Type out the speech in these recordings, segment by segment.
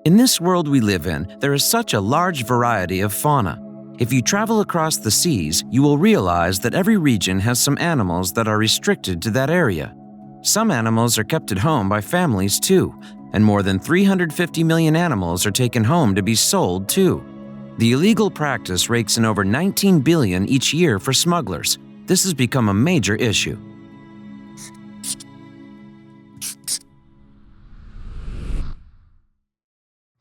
In this world we live in, there is such a large variety of fauna. If you travel across the seas, you will realize that every region has some animals that are restricted to that area. Some animals are kept at home by families too, and more than 350 million animals are taken home to be sold too. The illegal practice rakes in over 19 billion each year for smugglers. This has become a major issue.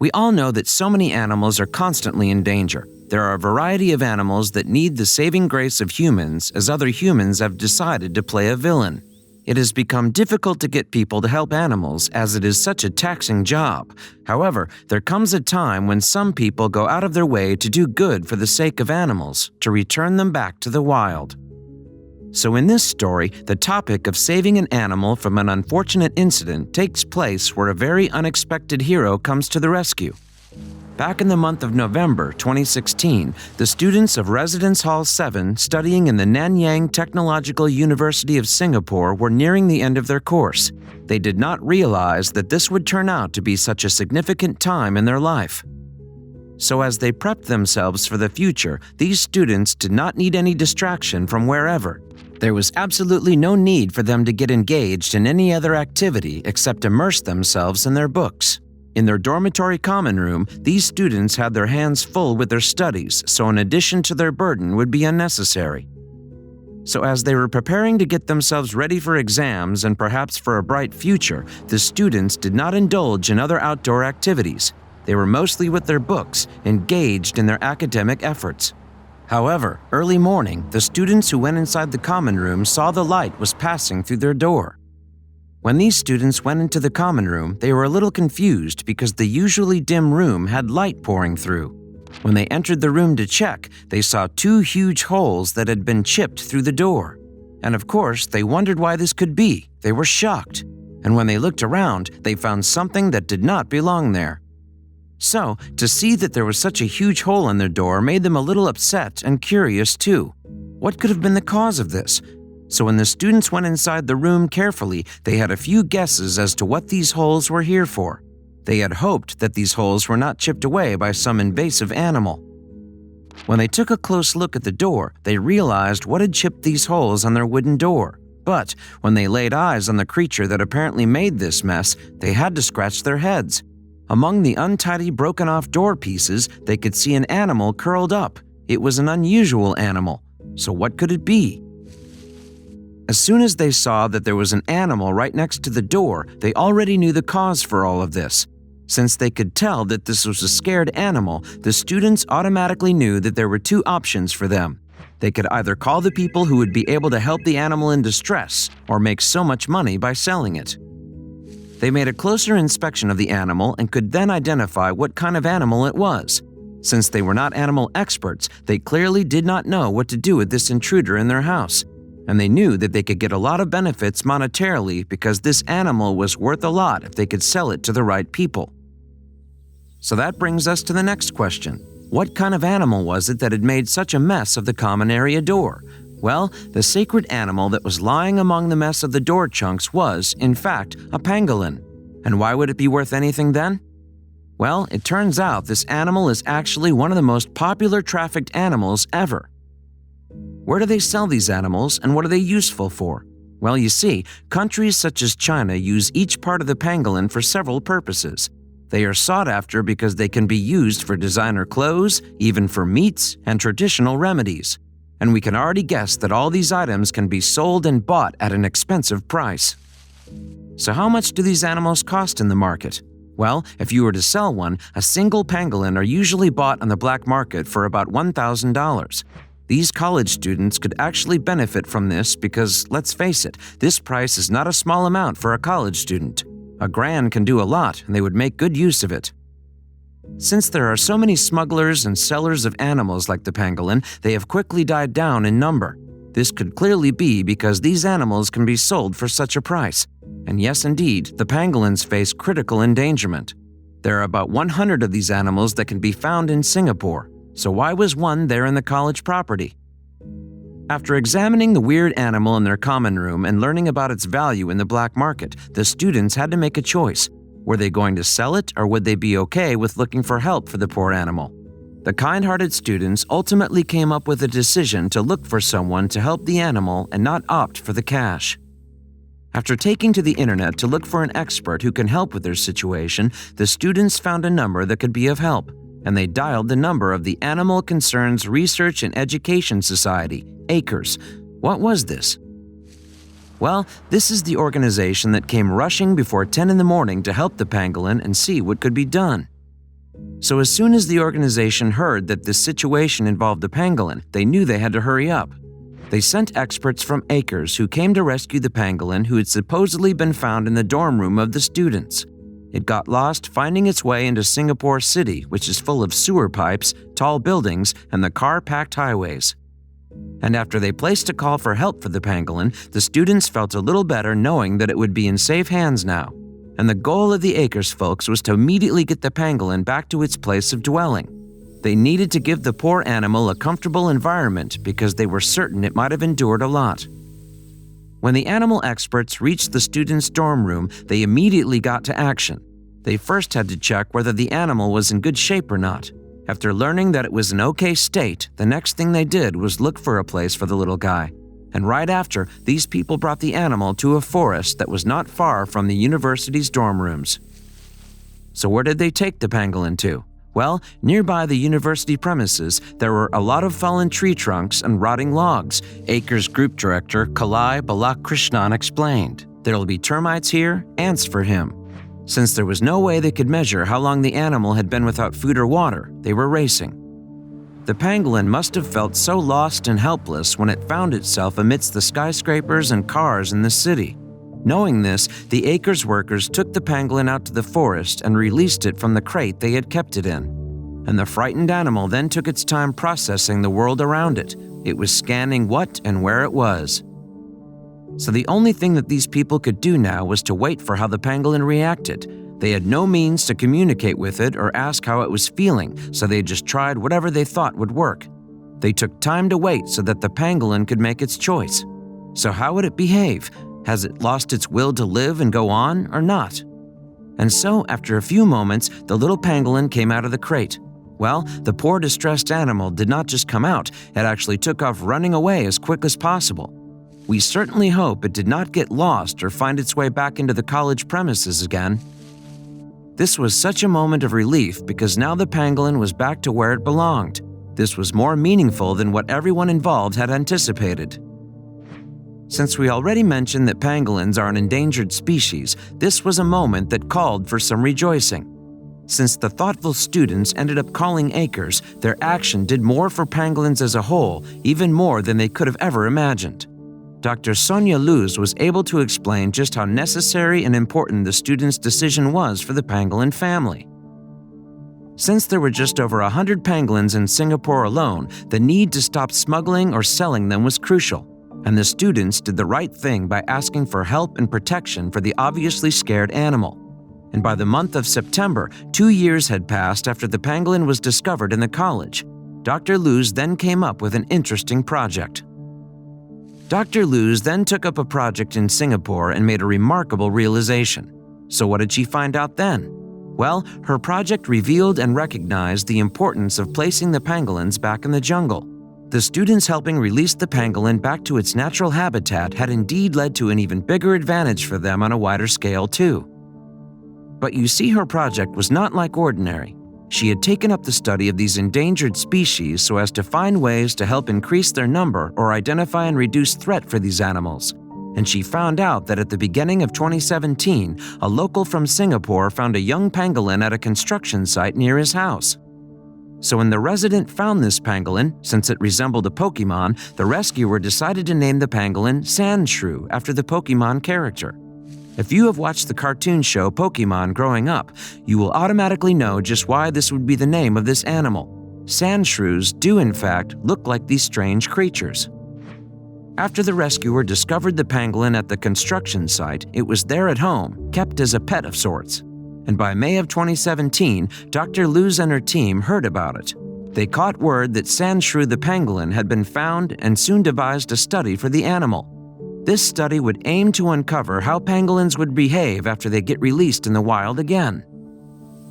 We all know that so many animals are constantly in danger. There are a variety of animals that need the saving grace of humans, as other humans have decided to play a villain. It has become difficult to get people to help animals as it is such a taxing job. However, there comes a time when some people go out of their way to do good for the sake of animals, to return them back to the wild. So in this story, the topic of saving an animal from an unfortunate incident takes place where a very unexpected hero comes to the rescue. Back in the month of November 2016, the students of Residence Hall 7 studying in the Nanyang Technological University of Singapore were nearing the end of their course. They did not realize that this would turn out to be such a significant time in their life. So as they prepped themselves for the future, these students did not need any distraction from wherever. There was absolutely no need for them to get engaged in any other activity except immerse themselves in their books. In their dormitory common room, these students had their hands full with their studies, so an addition to their burden would be unnecessary. So as they were preparing to get themselves ready for exams and perhaps for a bright future, the students did not indulge in other outdoor activities. They were mostly with their books, engaged in their academic efforts. However, early morning, the students who went inside the common room saw the light was passing through their door. When these students went into the common room, they were a little confused because the usually dim room had light pouring through. When they entered the room to check, they saw two huge holes that had been chipped through the door. And of course, they wondered why this could be. They were shocked. And when they looked around, they found something that did not belong there. So, to see that there was such a huge hole in their door made them a little upset and curious too. What could have been the cause of this? So when the students went inside the room carefully, they had a few guesses as to what these holes were here for. They had hoped that these holes were not chipped away by some invasive animal. When they took a close look at the door, they realized what had chipped these holes on their wooden door. But when they laid eyes on the creature that apparently made this mess, they had to scratch their heads. Among the untidy, broken-off door pieces, they could see an animal curled up. It was an unusual animal. So what could it be? As soon as they saw that there was an animal right next to the door, they already knew the cause for all of this. Since they could tell that this was a scared animal, the students automatically knew that there were two options for them. They could either call the people who would be able to help the animal in distress or make so much money by selling it. They made a closer inspection of the animal and could then identify what kind of animal it was. Since they were not animal experts, they clearly did not know what to do with this intruder in their house. And they knew that they could get a lot of benefits monetarily because this animal was worth a lot if they could sell it to the right people. So that brings us to the next question. What kind of animal was it that had made such a mess of the common area door? Well, the sacred animal that was lying among the mess of the door chunks was, in fact, a pangolin. And why would it be worth anything then? Well, it turns out this animal is actually one of the most popular trafficked animals ever. Where do they sell these animals and what are they useful for? Well, you see, countries such as China use each part of the pangolin for several purposes. They are sought after because they can be used for designer clothes, even for meats and traditional remedies. And we can already guess that all these items can be sold and bought at an expensive price. So how much do these animals cost in the market? Well, if you were to sell one, a single pangolin are usually bought on the black market for about $1,000. These college students could actually benefit from this because, let's face it, this price is not a small amount for a college student. $1,000 can do a lot and they would make good use of it. Since there are so many smugglers and sellers of animals like the pangolin, they have quickly died down in number. This could clearly be because these animals can be sold for such a price. And yes, indeed, the pangolins face critical endangerment. There are about 100 of these animals that can be found in Singapore. So why was one there in the college property? After examining the weird animal in their common room and learning about its value in the black market, the students had to make a choice. Were they going to sell it, or would they be okay with looking for help for the poor animal? The kind-hearted students ultimately came up with a decision to look for someone to help the animal and not opt for the cash. After taking to the internet to look for an expert who can help with their situation, the students found a number that could be of help, and they dialed the number of the Animal Concerns Research and Education Society, ACRES. What was this? Well, this is the organization that came rushing before 10 in the morning to help the pangolin and see what could be done. So as soon as the organization heard that this situation involved the pangolin, they knew they had to hurry up. They sent experts from ACRES who came to rescue the pangolin who had supposedly been found in the dorm room of the students. It got lost finding its way into Singapore City, which is full of sewer pipes, tall buildings, and the car-packed highways. And after they placed a call for help for the pangolin, the students felt a little better knowing that it would be in safe hands now. And the goal of the ACRES folks was to immediately get the pangolin back to its place of dwelling. They needed to give the poor animal a comfortable environment because they were certain it might have endured a lot. When the animal experts reached the students' dorm room, they immediately got to action. They first had to check whether the animal was in good shape or not. After learning that it was in okay state, the next thing they did was look for a place for the little guy. And right after, these people brought the animal to a forest that was not far from the university's dorm rooms. So where did they take the pangolin to? Well, nearby the university premises, there were a lot of fallen tree trunks and rotting logs. ACRES Group Director Kalai Balakrishnan explained, "There'll be termites here, ants for him." Since there was no way they could measure how long the animal had been without food or water, they were racing. The pangolin must have felt so lost and helpless when it found itself amidst the skyscrapers and cars in the city. Knowing this, the ACRES workers took the pangolin out to the forest and released it from the crate they had kept it in. And the frightened animal then took its time processing the world around it. It was scanning what and where it was. So the only thing that these people could do now was to wait for how the pangolin reacted. They had no means to communicate with it or ask how it was feeling, so they just tried whatever they thought would work. They took time to wait so that the pangolin could make its choice. So how would it behave? Has it lost its will to live and go on or not? And so, after a few moments, the little pangolin came out of the crate. Well, the poor distressed animal did not just come out, it actually took off running away as quick as possible. We certainly hope it did not get lost or find its way back into the college premises again. This was such a moment of relief because now the pangolin was back to where it belonged. This was more meaningful than what everyone involved had anticipated. Since we already mentioned that pangolins are an endangered species, this was a moment that called for some rejoicing. Since the thoughtful students ended up calling ACRES, their action did more for pangolins as a whole, even more than they could have ever imagined. Dr. Sonia Luz was able to explain just how necessary and important the students' decision was for the pangolin family. Since there were just over 100 pangolins in Singapore alone, the need to stop smuggling or selling them was crucial. And the students did the right thing by asking for help and protection for the obviously scared animal. And by the month of September, 2 years had passed after the pangolin was discovered in the college. Dr. Luz then came up with an interesting project. Dr. Luz then took up a project in Singapore and made a remarkable realization. So what did she find out then? Well, her project revealed and recognized the importance of placing the pangolins back in the jungle. The students helping release the pangolin back to its natural habitat had indeed led to an even bigger advantage for them on a wider scale too. But you see, her project was not like ordinary. She had taken up the study of these endangered species so as to find ways to help increase their number or identify and reduce threat for these animals. And she found out that at the beginning of 2017, a local from Singapore found a young pangolin at a construction site near his house. So when the resident found this pangolin, since it resembled a Pokemon, the rescuer decided to name the pangolin Sandshrew after the Pokemon character. If you have watched the cartoon show Pokemon growing up, you will automatically know just why this would be the name of this animal. Sandshrews do in fact look like these strange creatures. After the rescuer discovered the pangolin at the construction site, it was there at home, kept as a pet of sorts. And by May of 2017, Dr. Luz and her team heard about it. They caught word that Sandshrew the pangolin had been found and soon devised a study for the animal. This study would aim to uncover how pangolins would behave after they get released in the wild again.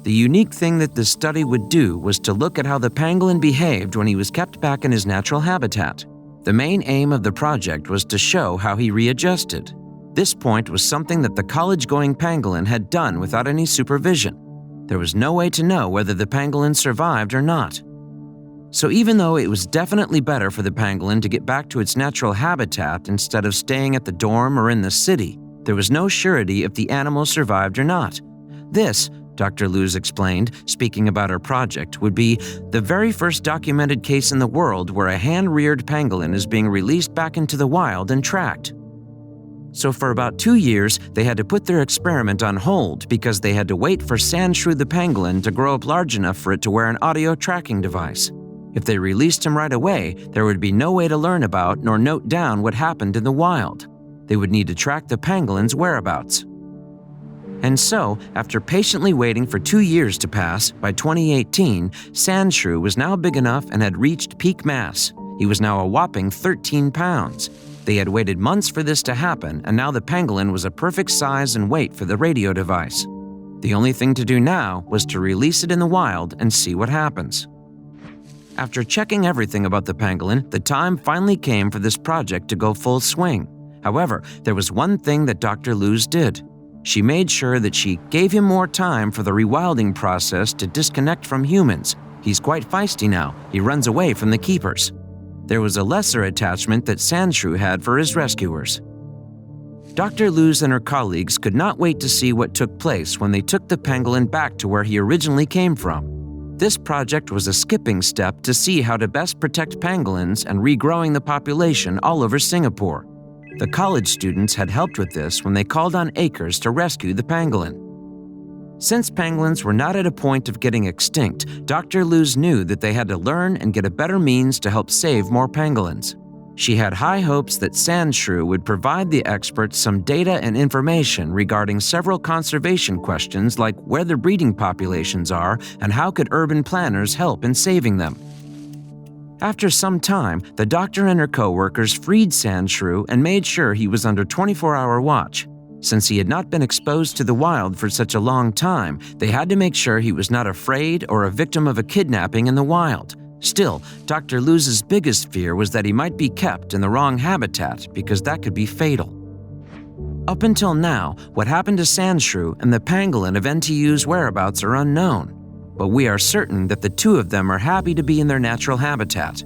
The unique thing that this study would do was to look at how the pangolin behaved when he was kept back in his natural habitat. The main aim of the project was to show how he readjusted. This point was something that the college-going pangolin had done without any supervision. There was no way to know whether the pangolin survived or not. So even though it was definitely better for the pangolin to get back to its natural habitat instead of staying at the dorm or in the city, there was no surety if the animal survived or not. This, Dr. Luz explained, speaking about her project, would be the very first documented case in the world where a hand-reared pangolin is being released back into the wild and tracked. So for about 2 years, they had to put their experiment on hold because they had to wait for Sandshrew the pangolin to grow up large enough for it to wear an audio tracking device. If they released him right away, there would be no way to learn about nor note down what happened in the wild. They would need to track the pangolin's whereabouts. And so, after patiently waiting for 2 years to pass, by 2018, Sandshrew was now big enough and had reached peak mass. He was now a whopping 13 pounds. They had waited months for this to happen, and now the pangolin was a perfect size and weight for the radio device. The only thing to do now was to release it in the wild and see what happens. After checking everything about the pangolin, the time finally came for this project to go full swing. However, there was one thing that Dr. Luz did. She made sure that she gave him more time for the rewilding process to disconnect from humans. He's quite feisty now. He runs away from the keepers. There was a lesser attachment that Sandshrew had for his rescuers. Dr. Luz and her colleagues could not wait to see what took place when they took the pangolin back to where he originally came from. This project was a skipping step to see how to best protect pangolins and regrowing the population all over Singapore. The college students had helped with this when they called on Acres to rescue the pangolin. Since pangolins were not at a point of getting extinct, Dr. Luz knew that they had to learn and get a better means to help save more pangolins. She had high hopes that Sandshrew would provide the experts some data and information regarding several conservation questions like where the breeding populations are and how could urban planners help in saving them. After some time, the doctor and her co-workers freed Sandshrew and made sure he was under 24-hour watch. Since he had not been exposed to the wild for such a long time, they had to make sure he was not afraid or a victim of a kidnapping in the wild. Still, Dr. Luz's biggest fear was that he might be kept in the wrong habitat because that could be fatal. Up until now, what happened to Sandshrew and the pangolin of NTU's whereabouts are unknown. But we are certain that the two of them are happy to be in their natural habitat.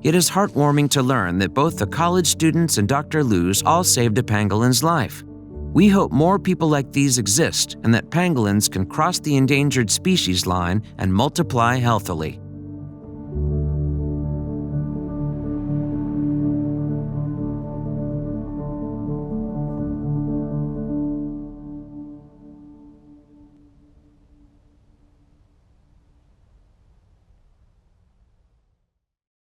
It is heartwarming to learn that both the college students and Dr. Luz all saved a pangolin's life. We hope more people like these exist and that pangolins can cross the endangered species line and multiply healthily.